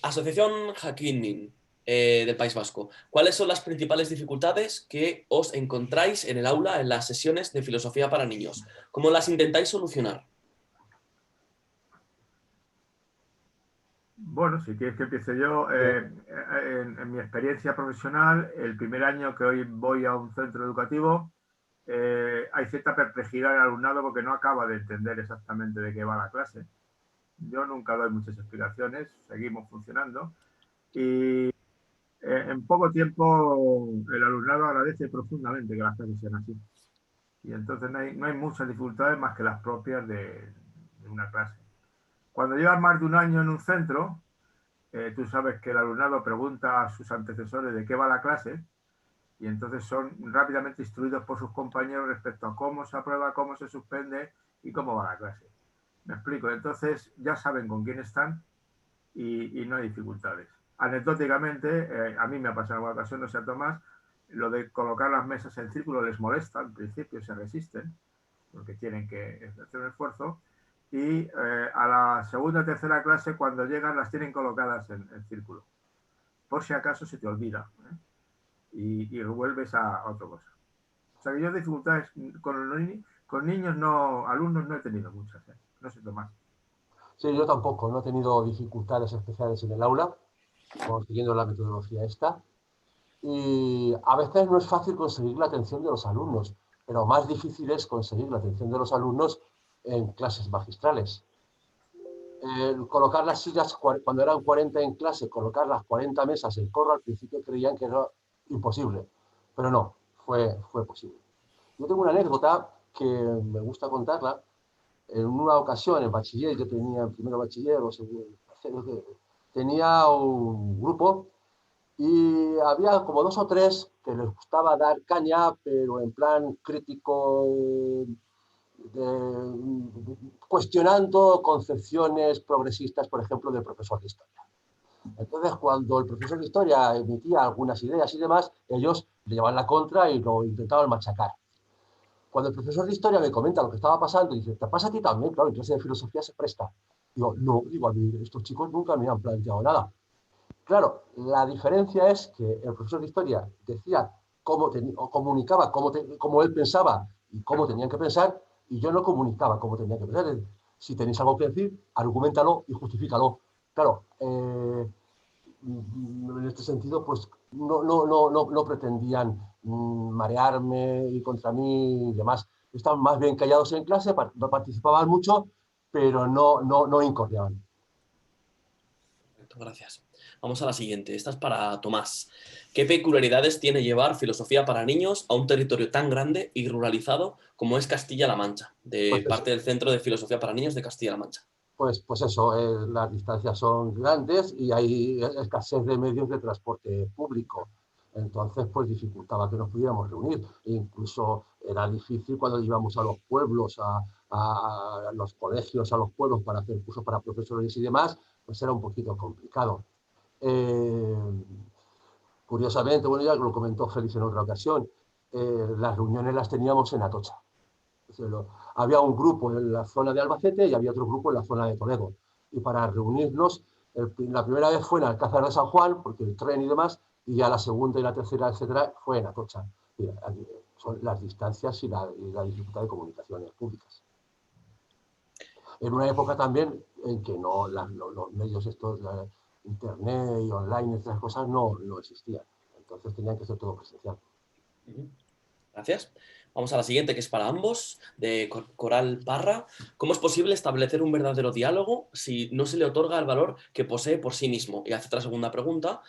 Asociación Jaquín del País Vasco. ¿Cuáles son las principales dificultades que os encontráis en el aula en las sesiones de filosofía para niños? ¿Cómo las intentáis solucionar? Bueno, si quieres que empiece yo, en mi experiencia profesional, el primer año que hoy voy a un centro educativo, hay cierta perplejidad en el alumnado porque no acaba de entender exactamente de qué va la clase. Yo nunca doy muchas explicaciones, seguimos funcionando y en poco tiempo el alumnado agradece profundamente que las clases sean así. Y entonces no hay muchas dificultades más que las propias de una clase. Cuando llevas más de un año en un centro, tú sabes que el alumnado pregunta a sus antecesores de qué va la clase y entonces son rápidamente instruidos por sus compañeros respecto a cómo se aprueba, cómo se suspende y cómo va la clase. ¿Me explico? Entonces ya saben con quién están y no hay dificultades. Anecdóticamente, a mí me ha pasado en alguna ocasión, no sé a Tomás, lo de colocar las mesas en círculo les molesta, al principio se resisten, porque tienen que hacer un esfuerzo, y a la segunda o tercera clase, cuando llegan, las tienen colocadas en círculo, por si acaso se te olvida, ¿eh? Y vuelves a otra cosa. O sea que yo dificultades con niños, no, alumnos no he tenido muchas, ¿eh? No sé, Tomás. Sí, yo tampoco, no he tenido dificultades especiales en el aula, siguiendo la metodología esta. Y a veces no es fácil conseguir la atención de los alumnos, pero más difícil es conseguir la atención de los alumnos en clases magistrales. Colocar las sillas, cuando eran 40 en clase, colocar las 40 mesas en corro, al principio creían que era imposible, pero no, fue posible. Yo tengo una anécdota que me gusta contarla. En una ocasión, en bachiller, yo tenía primero bachiller o segundo, tenía un grupo y había como dos o tres que les gustaba dar caña, pero en plan crítico, cuestionando concepciones progresistas, por ejemplo, del profesor de historia. Entonces, cuando el profesor de historia emitía algunas ideas y demás, ellos le llevaban la contra y lo intentaban machacar. Cuando el profesor de historia me comenta lo que estaba pasando, dice, ¿te pasa a ti también? Claro, en clase de filosofía se presta. Digo, no, digo, a mí estos chicos nunca me han planteado nada. Claro, la diferencia es que el profesor de historia decía o comunicaba cómo él pensaba y cómo tenían que pensar, y yo no comunicaba cómo tenían que pensar. Si tenéis algo que decir, argumentalo y justifícalo. Claro, en este sentido, pues no pretendían marearme y contra mí y demás. Estaban más bien callados en clase, participaban mucho, pero no incordiaban. Perfecto, gracias. Vamos a la siguiente. Esta es para Tomás. ¿Qué peculiaridades tiene llevar filosofía para niños a un territorio tan grande y ruralizado como es Castilla-La Mancha, de Pues parte eso, del Centro de Filosofía para Niños de Castilla-La Mancha? pues eso, las distancias son grandes y hay escasez de medios de transporte público. Entonces, pues dificultaba que nos pudiéramos reunir. E incluso era difícil cuando íbamos a los pueblos, a los colegios, a los pueblos para hacer cursos para profesores y demás, pues era un poquito complicado. Eh, Curiosamente, bueno, ya lo comentó Félix en otra ocasión, las reuniones las teníamos en Atocha. Había un grupo en la zona de Albacete y había otro grupo en la zona de Toledo. Y para reunirnos, la primera vez fue en Alcázar de San Juan, porque el tren y demás, y ya la segunda y la tercera, etcétera, fue en Atocha. Y son las distancias y la dificultad de comunicaciones públicas. En una época también en que los medios estos, internet y online, estas cosas no existían. Entonces tenían que ser todo presencial. Gracias. Vamos a la siguiente, que es para ambos, de Coral Parra. ¿Cómo es posible establecer un verdadero diálogo si no se le otorga el valor que posee por sí mismo? Y hace otra segunda pregunta,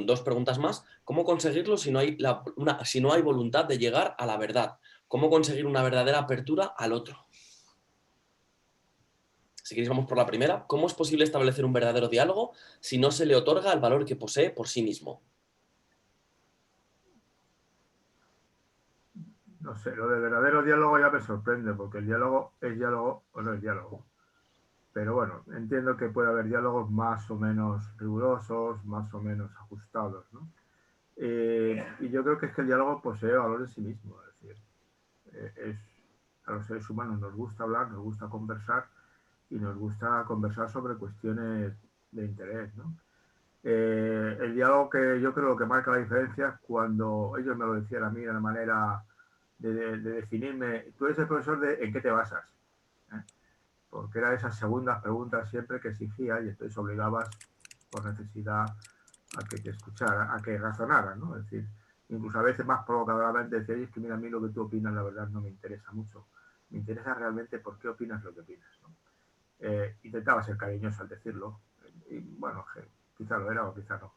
dos preguntas más. ¿Cómo conseguirlo si no hay voluntad de llegar a la verdad? ¿Cómo conseguir una verdadera apertura al otro? Si queréis, vamos por la primera. ¿Cómo es posible establecer un verdadero diálogo si no se le otorga el valor que posee por sí mismo? No sé, lo de verdadero diálogo ya me sorprende, porque el diálogo es diálogo o no es diálogo. Pero bueno, entiendo que puede haber diálogos más o menos rigurosos, más o menos ajustados, ¿no? Y yo creo que es que el diálogo posee valor en sí mismo. Es decir, a los seres humanos nos gusta hablar, nos gusta conversar y nos gusta conversar sobre cuestiones de interés, ¿no? El diálogo que yo creo que marca la diferencia es cuando ellos me lo decían a mí de una manera de definirme, tú eres el profesor de ¿en qué te basas? ¿Eh? Porque era esas segundas preguntas siempre que exigía y entonces obligabas por necesidad a que te escuchara, a que razonara, ¿no? Es decir, incluso a veces más provocadoramente decía, es que mira, a mí lo que tú opinas la verdad no me interesa mucho, me interesa realmente por qué opinas lo que opinas, ¿no? Intentaba ser cariñoso al decirlo, y bueno, quizá lo era o quizá no.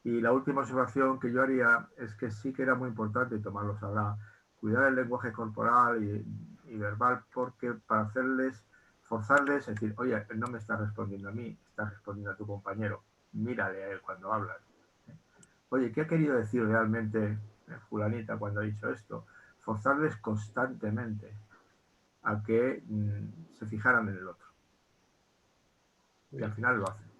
Y la última observación que yo haría es que sí que era muy importante, y Tomás lo sabrá, cuidar el lenguaje corporal y verbal, porque para forzarles, es decir, oye, no me estás respondiendo a mí, estás respondiendo a tu compañero, mírale a él cuando hablas. Oye, ¿qué ha querido decir realmente fulanita cuando ha dicho esto? Forzarles constantemente a que se fijaran en el otro. Y al final lo hacen.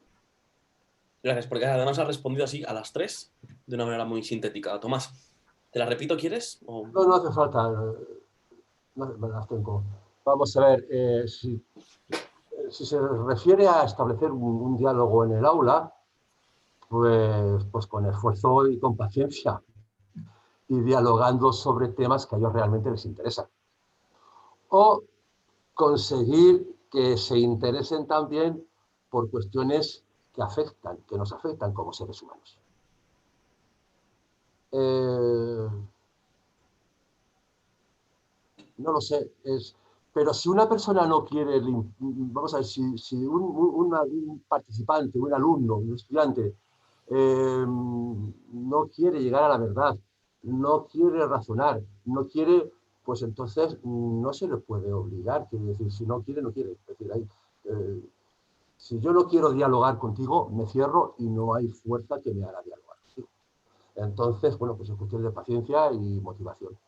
Gracias, porque además has respondido así a las tres de una manera muy sintética. Tomás, ¿te la repito, quieres? O... No, no hace falta, no, me las tengo. Vamos a ver, si se refiere a establecer un diálogo en el aula, pues con esfuerzo y con paciencia y dialogando sobre temas que a ellos realmente les interesan. O conseguir que se interesen también por cuestiones que nos afectan como seres humanos. No lo sé, pero si una persona no quiere, vamos a ver, si un participante, un alumno, un estudiante, no quiere llegar a la verdad, no quiere razonar, no quiere, pues entonces no se le puede obligar, quiero decir, si no quiere, no quiere. Es decir, si yo no quiero dialogar contigo, me cierro y no hay fuerza que me haga dialogar contigo. Entonces, bueno, pues es cuestión de paciencia y motivación.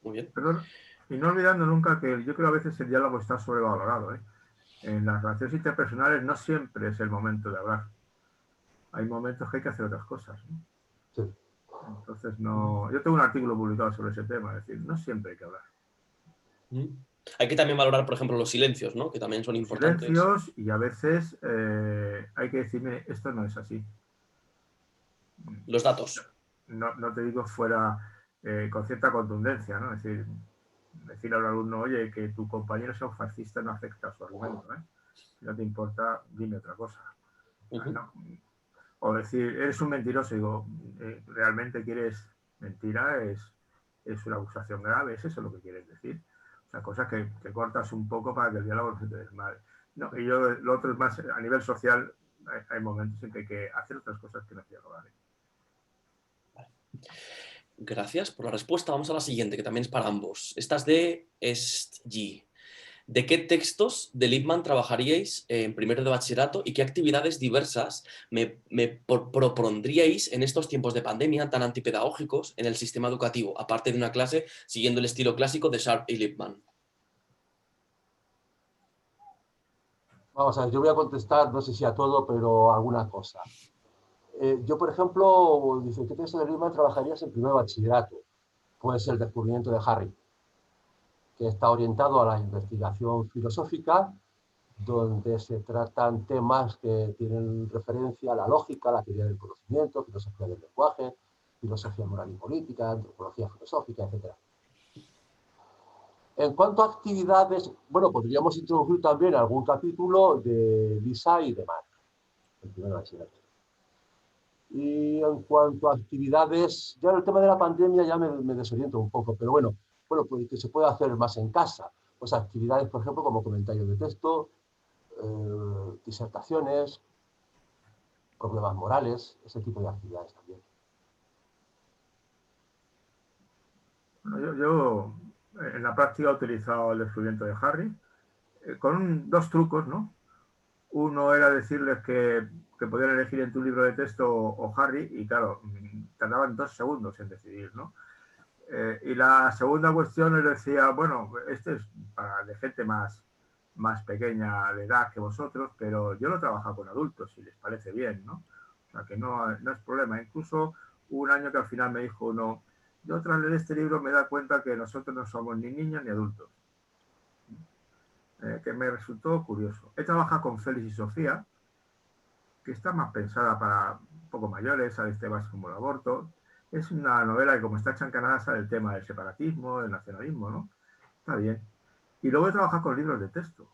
Muy bien. Perdón, y no olvidando nunca que yo creo a veces el diálogo está sobrevalorado, ¿eh? En las relaciones interpersonales no siempre es el momento de hablar. Hay momentos que hay que hacer otras cosas, ¿no? Sí. Entonces, no. Yo tengo un artículo publicado sobre ese tema, es decir, no siempre hay que hablar. Hay que también valorar, por ejemplo, los silencios, ¿no? Que también son importantes. Silencios y a veces hay que decirme, esto no es así. Los datos. No te digo fuera con cierta contundencia, ¿no? Es decir, decirle a un alumno, oye, que tu compañero sea un fascista no afecta a su argumento, ¿eh? Si no te importa, dime otra cosa. No. O decir, eres un mentiroso, digo, ¿realmente quieres mentira? Es una acusación grave, ¿es eso lo que quieres decir? O sea, cosas que cortas un poco para que el diálogo no se te desmadre. No, y yo lo otro es más, a nivel social, hay momentos en que hay que hacer otras cosas que no dialogar. Gracias por la respuesta. Vamos a la siguiente, que también es para ambos. Esta es de SG. ¿De qué textos de Lippmann trabajaríais en primero de bachillerato y qué actividades diversas me propondríais en estos tiempos de pandemia tan antipedagógicos en el sistema educativo, aparte de una clase siguiendo el estilo clásico de Sharp y Lippmann? Vamos a ver, yo voy a contestar, no sé si a todo, pero a alguna cosa. Yo, por ejemplo, dice, ¿qué texto de Lippmann trabajarías en primer bachillerato? Pues el descubrimiento de Harry, que está orientado a la investigación filosófica, donde se tratan temas que tienen referencia a la lógica, la teoría del conocimiento, filosofía del lenguaje, filosofía moral y política, antropología filosófica, etc. En cuanto a actividades, bueno, podríamos introducir también algún capítulo de Lisa y de Marc, el primer bachillerato. Y en cuanto a actividades, ya en el tema de la pandemia ya me desoriento un poco, pero bueno, pues que se puede hacer más en casa. Pues actividades, por ejemplo, como comentarios de texto, disertaciones, problemas morales, ese tipo de actividades también. Bueno, yo en la práctica he utilizado el descubrimiento de Harry con dos trucos, ¿no? Uno era decirles que podían elegir entre un libro de texto o Harry, y claro, tardaban 2 segundos en decidir, ¿no? Y la segunda cuestión les decía, bueno, este es para de gente más pequeña de edad que vosotros, pero yo lo he trabajado con adultos, si les parece bien, ¿no? O sea, que no es problema. Incluso hubo un año que al final me dijo uno, yo tras leer este libro me da cuenta que nosotros no somos ni niños ni adultos. que me resultó curioso. He trabajado con Félix y Sofía, que está más pensada para un poco mayores, sale temas como el aborto. Es una novela que, como está hecha en Canadá, sale el tema del separatismo, del nacionalismo, ¿no? Está bien. Y luego he trabajado con libros de texto.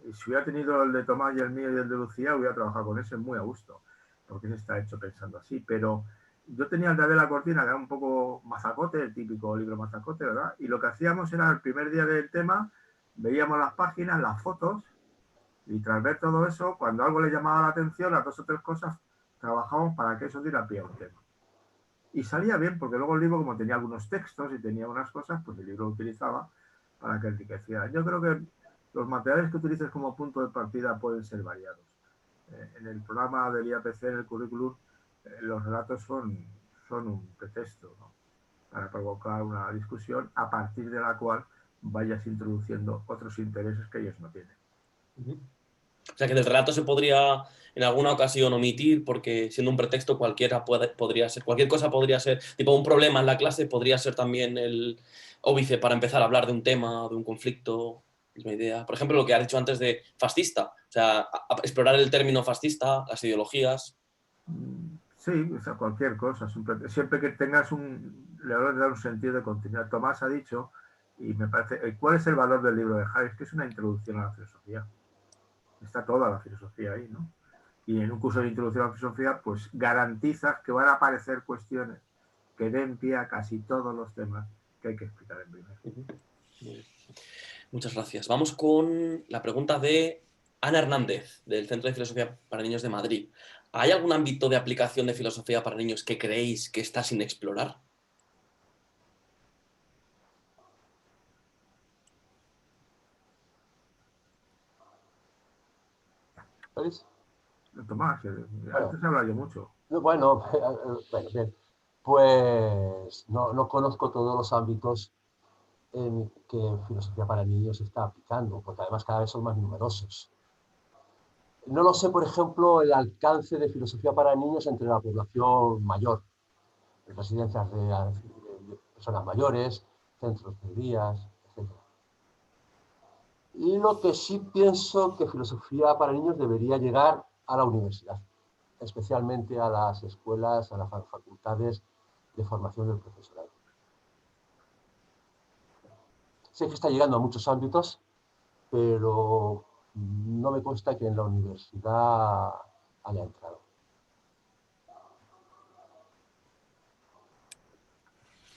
Y si hubiera tenido el de Tomás y el mío y el de Lucía, hubiera trabajado con ese muy a gusto, porque ese está hecho pensando así. Pero yo tenía el de Adela Cortina, que era un poco mazacote, el típico libro mazacote, ¿verdad? Y lo que hacíamos era, el primer día del tema, veíamos las páginas, las fotos, y tras ver todo eso, cuando algo le llamaba la atención, las 2 o 3 cosas, trabajamos para que eso diera pie a un tema. Y salía bien, porque luego el libro, como tenía algunos textos y tenía unas cosas, pues el libro lo utilizaba para que enriqueciera. Yo creo que los materiales que utilices como punto de partida pueden ser variados. En el programa del IAPC, en el currículum, los relatos son un pretexto, ¿no?, para provocar una discusión a partir de la cual vayas introduciendo otros intereses que ellos no tienen. O sea, que del relato se podría en alguna ocasión omitir, porque siendo un pretexto cualquier cosa podría ser, tipo un problema en la clase podría ser también el óbice para empezar a hablar de un tema, de un conflicto, es una idea. Por ejemplo, lo que has dicho antes de fascista, o sea, explorar el término fascista, las ideologías. Sí, o sea, cualquier cosa, siempre que tengas le vas a dar un sentido de continuidad. Tomás ha dicho, y me parece, ¿cuál es el valor del libro de Hayek? Que es una introducción a la filosofía. Está toda la filosofía ahí, ¿no? Y en un curso de introducción a la filosofía, pues garantizas que van a aparecer cuestiones que den pie a casi todos los temas que hay que explicar en primero. Muchas gracias. Vamos con la pregunta de Ana Hernández, del Centro de Filosofía para Niños de Madrid. ¿Hay algún ámbito de aplicación de filosofía para niños que creéis que está sin explorar? ¿Veis? Tomás, antes he hablado yo mucho. Bueno, bueno, bien. Pues no conozco todos los ámbitos en que filosofía para niños se está aplicando, porque además cada vez son más numerosos. No lo sé, por ejemplo, el alcance de filosofía para niños entre la población mayor, residencias de personas mayores, centros de días, etc. Y lo que sí pienso que filosofía para niños debería llegar a la universidad, especialmente a las escuelas, a las facultades de formación del profesorado. Sé que está llegando a muchos ámbitos, pero no me consta que en la universidad haya entrado.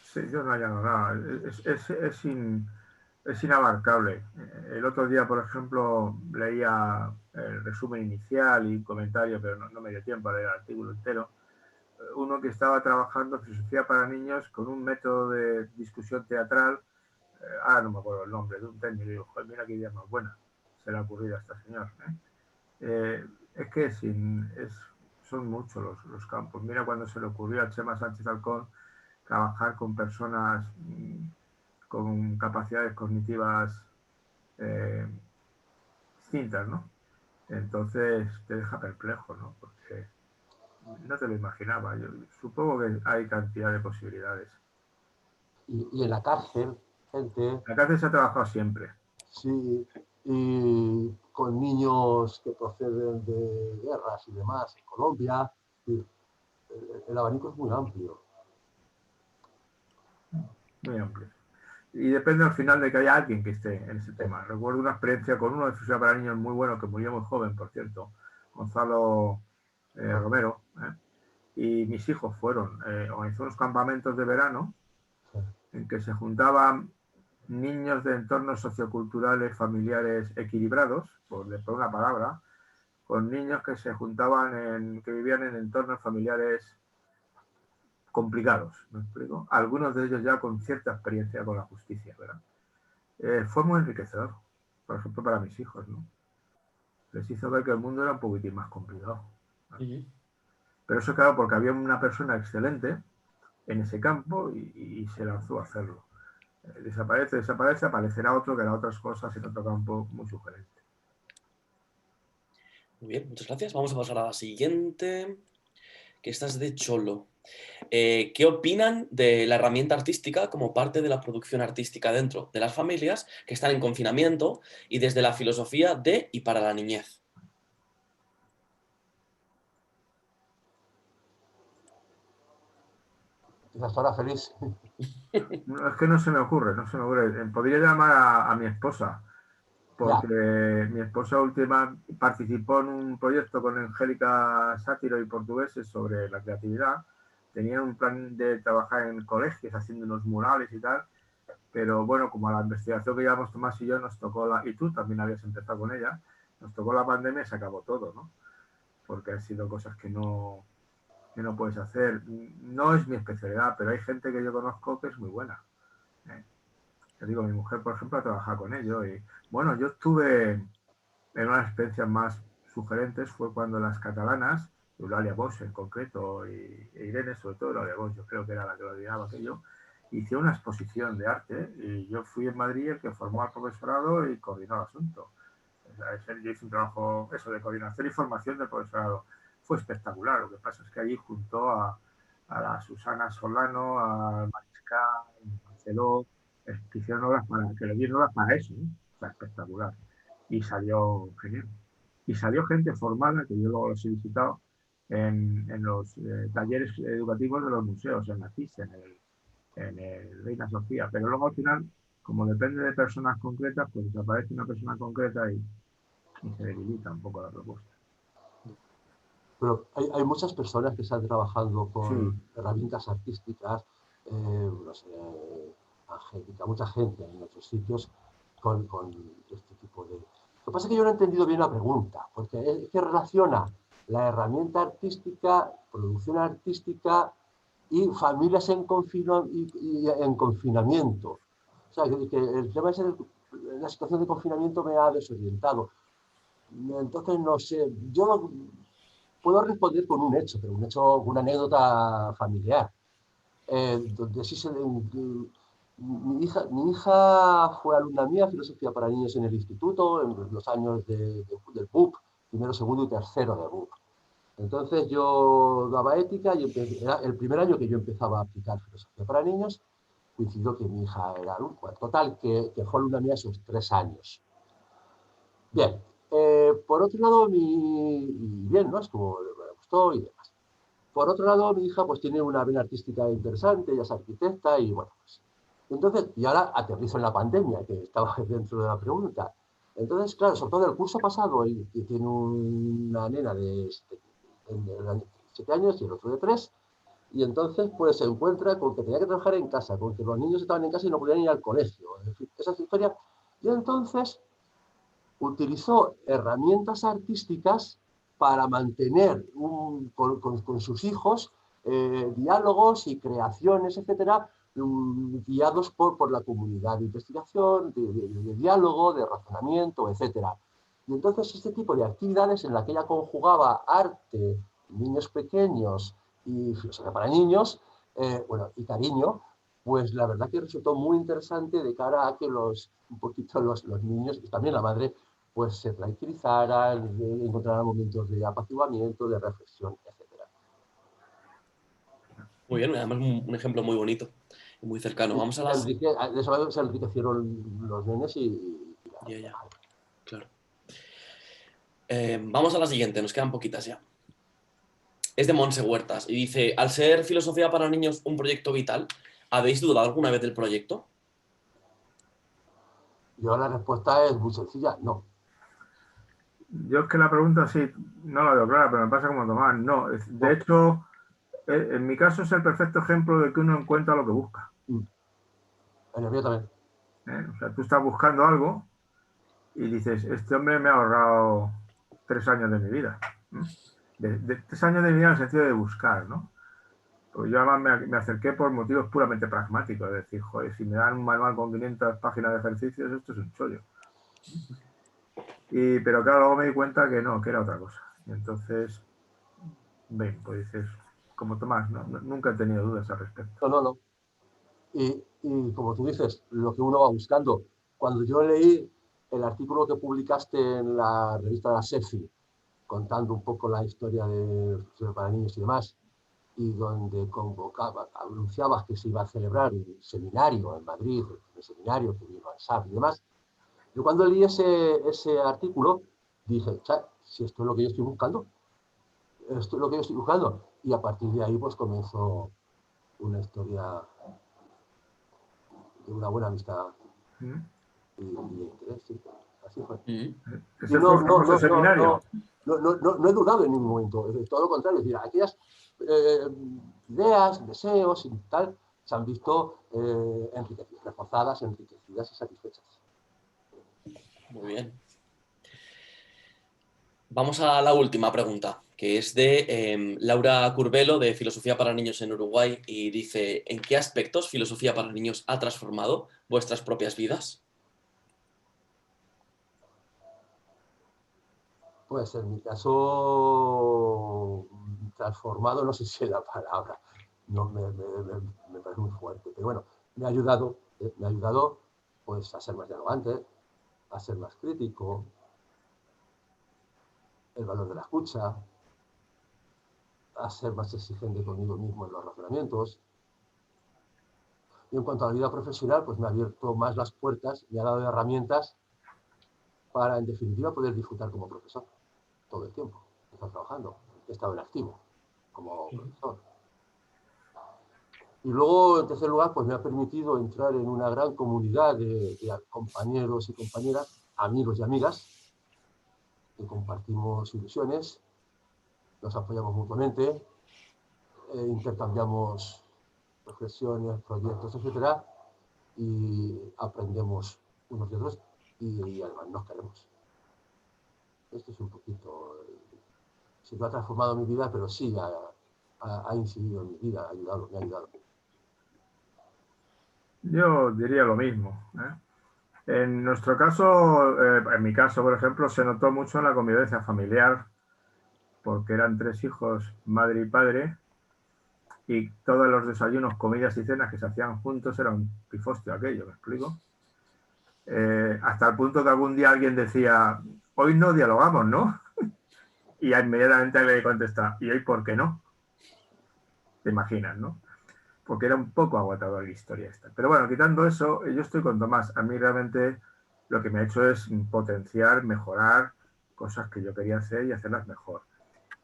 Sí, yo no hallo nada. Es inabarcable. El otro día, por ejemplo, leía el resumen inicial y comentario, pero no me dio tiempo a leer el artículo entero. Uno que estaba trabajando filosofía para niños con un método de discusión teatral, no me acuerdo el nombre, de un técnico, y digo, joder, mira qué idea más buena se le ha ocurrido a esta señora. Es que son muchos los campos. Mira cuando se le ocurrió a Chema Sánchez Alcón trabajar con personas con capacidades cognitivas distintas, ¿no? Entonces te deja perplejo, ¿no? Porque no te lo imaginaba. Yo supongo que hay cantidad de posibilidades. Y en la cárcel, gente... La cárcel se ha trabajado siempre. Sí, y con niños que proceden de guerras y demás, en Colombia. El abanico es muy amplio. Muy amplio. Y depende al final de que haya alguien que esté en ese tema. Recuerdo una experiencia con uno de filosofía para niños muy bueno, que murió muy joven, por cierto, Gonzalo Romero, y mis hijos fueron, organizó unos campamentos de verano en que se juntaban niños de entornos socioculturales familiares equilibrados, por una palabra, con niños que se juntaban, que vivían en entornos familiares complicados, ¿me explico? Algunos de ellos ya con cierta experiencia con la justicia, ¿verdad? Fue muy enriquecedor, por ejemplo, para mis hijos, ¿no? Les hizo ver que el mundo era un poquitín más complicado, ¿no? Pero eso, claro, porque había una persona excelente en ese campo y se lanzó a hacerlo. Desaparece, aparecerá otro que hará otras cosas en otro campo muy sugerente. Muy bien, muchas gracias. Vamos a pasar a la siguiente. que esta es de Cholo. ¿Qué opinan de la herramienta artística como parte de la producción artística dentro de las familias que están en confinamiento y desde la filosofía de y para la niñez? Quizás ahora feliz. No, es que no se me ocurre, no se me ocurre. Podría llamar a mi esposa, Ya, porque mi esposa última participó en un proyecto con Angélica Sátiro y Portugueses sobre la creatividad. Tenían un plan de trabajar en colegios haciendo unos murales y tal, pero bueno, como a la investigación que llevamos Tomás y yo nos tocó y tú también habías empezado con ella, nos tocó la pandemia y se acabó todo, ¿no? Porque han sido cosas que no puedes hacer. No es mi especialidad, pero hay gente que yo conozco que es muy buena. ¿Eh? Te digo, mi mujer, por ejemplo, ha trabajado con ello y bueno, yo estuve en unas experiencias más sugerentes, fue cuando las catalanas, Eulalia Bosch en concreto e Irene, sobre todo Eulalia Bosch, yo creo que era la que lo lideraba aquello, hicieron una exposición de arte y yo fui en Madrid el que formó al profesorado y coordinó el asunto. Yo hice un trabajo eso de coordinación y formación del profesorado. Fue espectacular. Lo que pasa es que allí juntó a la Susana Solano, a Mariscal, a Marcelo, que hicieron obras para, que le dieron obras para eso, ¿no? O sea, espectacular. Y salió genial. Y salió gente formada, que yo luego los he visitado, en los talleres educativos de los museos, en la CIS, en el Reina Sofía. Pero luego al final, como depende de personas concretas, pues desaparece una persona concreta y se debilita un poco la propuesta. pero hay muchas personas que están trabajando Sí, con herramientas artísticas, no sé, Angélica, mucha gente en otros sitios con este tipo de... Lo que pasa es que yo no he entendido bien la pregunta, porque es que relaciona la herramienta artística, producción artística y familias y en confinamiento. O sea, que el tema es la situación de confinamiento me ha desorientado. Entonces, no sé, yo puedo responder con un hecho, pero un hecho, una anécdota familiar. Donde sí mi hija fue alumna mía de filosofía para niños en el instituto, en los años del BUP, primero, segundo y tercero de BUP. Entonces yo daba ética y era el primer año que yo empezaba a aplicar filosofía para niños, coincidió que mi hija era alumna. Total, que fue alumna mía esos 3 años. Bien, por otro lado, bien, ¿no? Estuvo, me gustó y demás. Por otro lado, mi hija pues tiene una vena artística interesante, ella es arquitecta y bueno, pues. Entonces, y ahora aterrizo en la pandemia, que estaba dentro de la pregunta. Entonces, claro, sobre todo el curso pasado, y tiene una nena de 7 años y el otro de 3, y entonces pues se encuentra con que tenía que trabajar en casa, con que los niños estaban en casa y no podían ir al colegio, es decir, esas historias. Y entonces utilizó herramientas artísticas para mantener con sus hijos diálogos y creaciones, etcétera, guiados por la comunidad de investigación, de diálogo, de razonamiento, etcétera. Y entonces este tipo de actividades en la que ella conjugaba arte, niños pequeños y filosofía para niños, bueno, y cariño, pues la verdad que resultó muy interesante de cara a que un poquito los niños y también la madre pues se tranquilizaran, encontraran momentos de apaciguamiento, de reflexión, etcétera. Muy bien, además un ejemplo muy bonito y muy cercano. Vamos a las... De esa manera se enriquecieron los nenes Ya, ya, claro. Vamos a la siguiente, nos quedan poquitas ya. Es de Monse Huertas y dice, al ser filosofía para niños un proyecto vital, ¿habéis dudado alguna vez del proyecto? Yo la respuesta es muy sencilla, no. yo es que la pregunta sí, no la veo clara, pero me pasa como Tomás. No, de hecho, en mi caso es el perfecto ejemplo de que uno encuentra lo que busca. En el mío también. O sea, tú estás buscando algo y dices, este hombre me ha ahorrado 3 años de mi vida. De 3 años de mi vida en el sentido de buscar, ¿no? Pues yo además me acerqué por motivos puramente pragmáticos, es decir, joder, si me dan un manual con 500 páginas de ejercicios, esto es un chollo. Pero claro, luego me di cuenta que no, que era otra cosa. Y entonces, ven, pues dices, como Tomás, nunca he tenido dudas al respecto. No, no, no. Y como tú dices, lo que uno va buscando. Cuando yo leí el artículo que publicaste en la revista de la SEFI, contando un poco la historia de para niños y demás, y donde anunciabas que se iba a celebrar un seminario en Madrid, el seminario que vino al SAP y demás. Yo cuando leí ese artículo dije, si esto es lo que yo estoy buscando, esto es lo que yo estoy buscando. Y a partir de ahí pues comenzó una historia de una buena amistad y interés, sí. Así fue. Y Ese fue el famoso seminario. No he dudado en ningún momento, todo lo contrario, es decir, aquellas ideas, deseos y tal se han visto reforzadas, enriquecidas y satisfechas. Muy bien. Vamos a la última pregunta, que es de Laura Curbelo, de Filosofía para Niños en Uruguay, y dice, ¿en qué aspectos Filosofía para Niños ha transformado vuestras propias vidas? Pues en mi caso, transformado, no sé si es la palabra, no me parece muy fuerte, pero bueno, me ha ayudado pues a ser más dialogante, a ser más crítico, el valor de la escucha, a ser más exigente conmigo mismo en los razonamientos. Y en cuanto a la vida profesional, pues me ha abierto más las puertas, me ha dado herramientas para, en definitiva, poder disfrutar como profesor todo el tiempo. He estado trabajando, he estado en activo como profesor. Y luego, en tercer lugar, pues me ha permitido entrar en una gran comunidad de compañeros y compañeras, amigos y amigas, que compartimos ilusiones, nos apoyamos mutuamente, intercambiamos reflexiones, proyectos, etcétera, y aprendemos unos de otros y además nos queremos. Esto es un poquito... Se no ha transformado mi vida, pero sí ha incidido en mi vida, me ha ayudado. Yo diría lo mismo, ¿eh? En nuestro caso, en mi caso, por ejemplo, se notó mucho en la convivencia familiar, porque eran 3 hijos, madre y padre, y todos los desayunos, comidas y cenas que se hacían juntos era un pifostio aquello, ¿me explico? Hasta el punto que algún día alguien decía, hoy no dialogamos, ¿no? Y inmediatamente le contesta, ¿y hoy por qué no? Te imaginas, ¿no? Porque era un poco agotador la historia esta. Pero bueno, quitando eso, yo estoy con Tomás. A mí realmente lo que me ha hecho es potenciar, mejorar cosas que yo quería hacer y hacerlas mejor.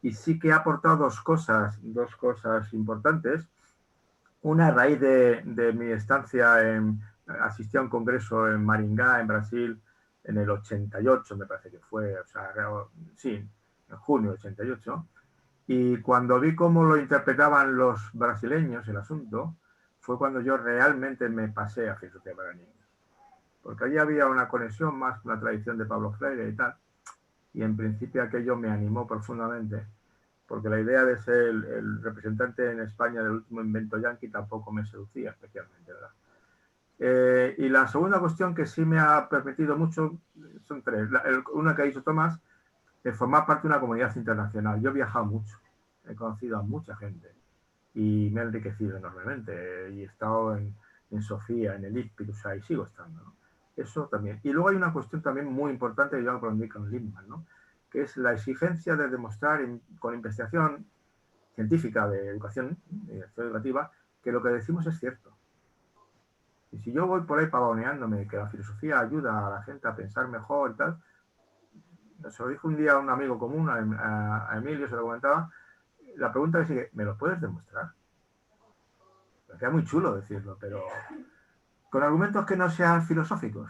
Y sí que ha aportado dos cosas importantes. Una, a raíz de mi estancia asistí a un congreso en Maringá, en Brasil, en el 88, me parece que fue, o sea, sí, en junio del 88. Y cuando vi cómo lo interpretaban los brasileños el asunto, fue cuando yo realmente me pasé a filosofía para niños. Porque allí había una conexión más con la tradición de Pablo Freire y tal. Y en principio aquello me animó profundamente. Porque la idea de ser el representante en España del último invento yanqui tampoco me seducía especialmente, ¿verdad? Y la segunda cuestión que sí me ha permitido mucho son 3. Una que ha dicho Tomás, formar parte de una comunidad internacional. Yo he viajado mucho, he conocido a mucha gente y me ha enriquecido enormemente. Y he estado en Sofía, en el ISPIC, o sea, y sigo estando, ¿no? Eso también. Y luego hay una cuestión también muy importante que yo aprendí con Lindman, ¿no? Que es la exigencia de demostrar con investigación científica de educación educativa que lo que decimos es cierto. Y si yo voy por ahí pavoneándome que la filosofía ayuda a la gente a pensar mejor y tal, se lo dijo un día a un amigo común, a Emilio, se lo comentaba, la pregunta es, ¿me lo puedes demostrar? Me queda muy chulo decirlo, pero con argumentos que no sean filosóficos,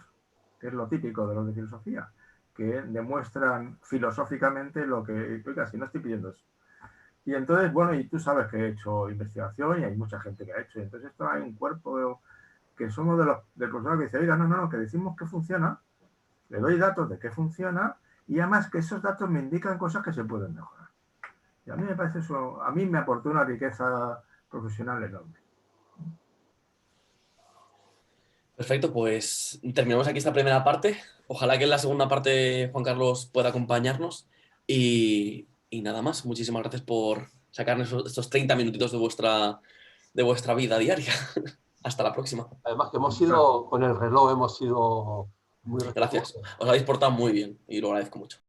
que es lo típico de los de filosofía, que demuestran filosóficamente lo que, oiga, si no estoy pidiendo eso. Y entonces, bueno, y tú sabes que he hecho investigación y hay mucha gente que ha hecho, y entonces esto hay un cuerpo que somos del profesor que dice, oiga, no, que decimos que funciona, le doy datos de que funciona, y además que esos datos me indican cosas que se pueden mejorar. Y a mí me parece eso, a mí me aportó una riqueza profesional enorme. Perfecto, pues terminamos aquí esta primera parte. Ojalá que en la segunda parte Juan Carlos pueda acompañarnos. Y nada más, muchísimas gracias por sacarnos estos 30 minutitos de vuestra vida diaria. Hasta la próxima. Además que hemos sido, con el reloj hemos sido muy Gracias. respetuosos. Os habéis portado muy bien y lo agradezco mucho.